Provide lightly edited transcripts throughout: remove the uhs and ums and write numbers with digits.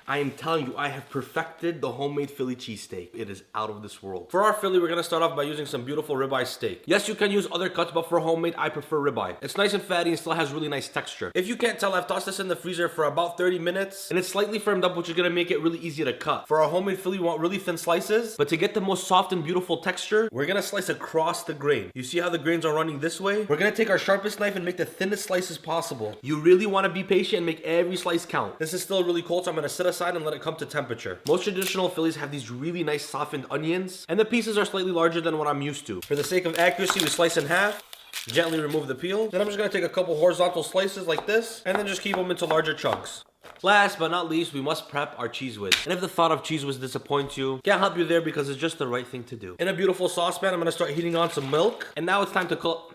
I am telling you, I have perfected the homemade Philly cheesesteak. It is out of this world. For our Philly, we're gonna start off by using some beautiful ribeye steak. Yes, you can use other cuts, but for homemade, I prefer ribeye. It's nice and fatty and still has really nice texture. If you can't tell, I've tossed this in the freezer for about 30 minutes, and it's slightly firmed up, which is gonna make it really easy to cut. For our homemade Philly, we want really thin slices, but to get the most soft and beautiful texture, we're gonna slice across the grain. You see how the grains are running this way? We're gonna take our sharpest knife and make the thinnest slices possible. You really wanna be patient and make every slice count. This is still really cold, so I'm gonna set aside and let it come to temperature. Most traditional Phillies have these really nice softened onions, and the pieces are slightly larger than what I'm used to. For the sake of accuracy, we slice in half, gently remove the peel. Then I'm just gonna take a couple horizontal slices like this, and then just keep them into larger chunks. Last but not least, we must prep our cheese whiz. And if the thought of cheese whiz disappoints you, can't help you there because it's just the right thing to do. In a beautiful saucepan, I'm gonna start heating on some milk, and now it's time to cook.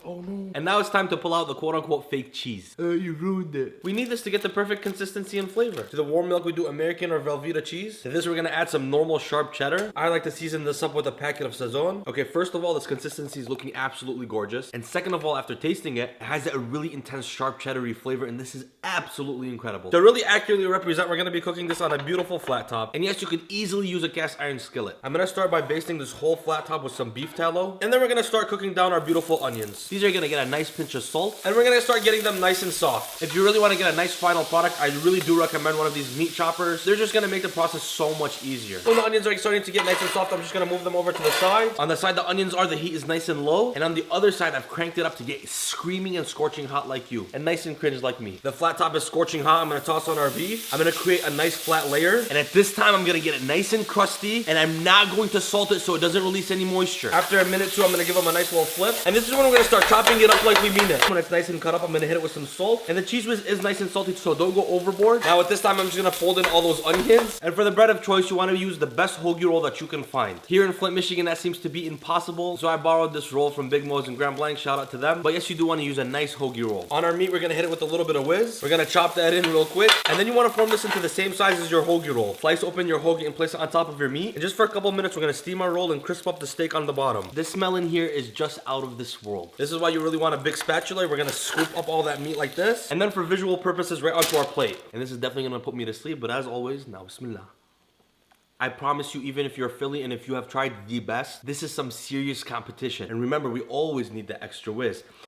Oh no. And now it's time to pull out the quote-unquote fake cheese. You ruined it. We need this to get the perfect consistency and flavor. To the warm milk, we do American or Velveeta cheese. To this, we're gonna add some normal sharp cheddar. I like to season this up with a packet of Sazon. Okay, first of all, this consistency is looking absolutely gorgeous. And second of all, after tasting it, it has a really intense sharp cheddary flavor, and this is absolutely incredible. To really accurately represent, we're gonna be cooking this on a beautiful flat top. And yes, you could easily use a cast iron skillet. I'm gonna start by basting this whole flat top with some beef tallow. And then we're gonna start cooking down our beautiful onions. These are gonna get a nice pinch of salt, and we're gonna start getting them nice and soft. If you really want to get a nice final product, I really do recommend one of these meat choppers. They're just gonna make the process so much easier. When the onions are starting to get nice and soft, I'm just gonna move them over to the side. On the side the onions are, the heat is nice and low, and on the other side, I've cranked it up to get screaming and scorching hot like you, and nice and cringe like me. The flat top is scorching hot. I'm gonna toss on our beef. I'm gonna create a nice flat layer, and at this time, I'm gonna get it nice and crusty, and I'm not going to salt it so it doesn't release any moisture. After a minute or two, I'm gonna give them a nice little flip, and this is when we're gonna start chopping it up like we mean it. When it's nice and cut up, I'm gonna hit it with some salt, and the cheese whiz is nice and salty, so don't go overboard. Now at this time, I'm just gonna fold in all those onions, and for the bread of choice, you want to use the best hoagie roll that you can find. Here in Flint, Michigan, that seems to be impossible, so I borrowed this roll from Big Mo's and Grand Blanc. Shout out to them. But yes, you do want to use a nice hoagie roll. On our meat, we're gonna hit it with a little bit of whiz. We're gonna chop that in real quick, and then you want to form this into the same size as your hoagie roll. Slice open your hoagie and place it on top of your meat, and just for a couple minutes, we're gonna steam our roll and crisp up the steak on the bottom. This smell in here is just out of this world. This is why you really want a big spatula. We're gonna scoop up all that meat like this, and then for visual purposes, right onto our plate. And this is definitely gonna put me to sleep, but as always, now bismillah. I promise you, even if you're a Philly and if you have tried the best, this is some serious competition. And remember, we always need the extra whiz.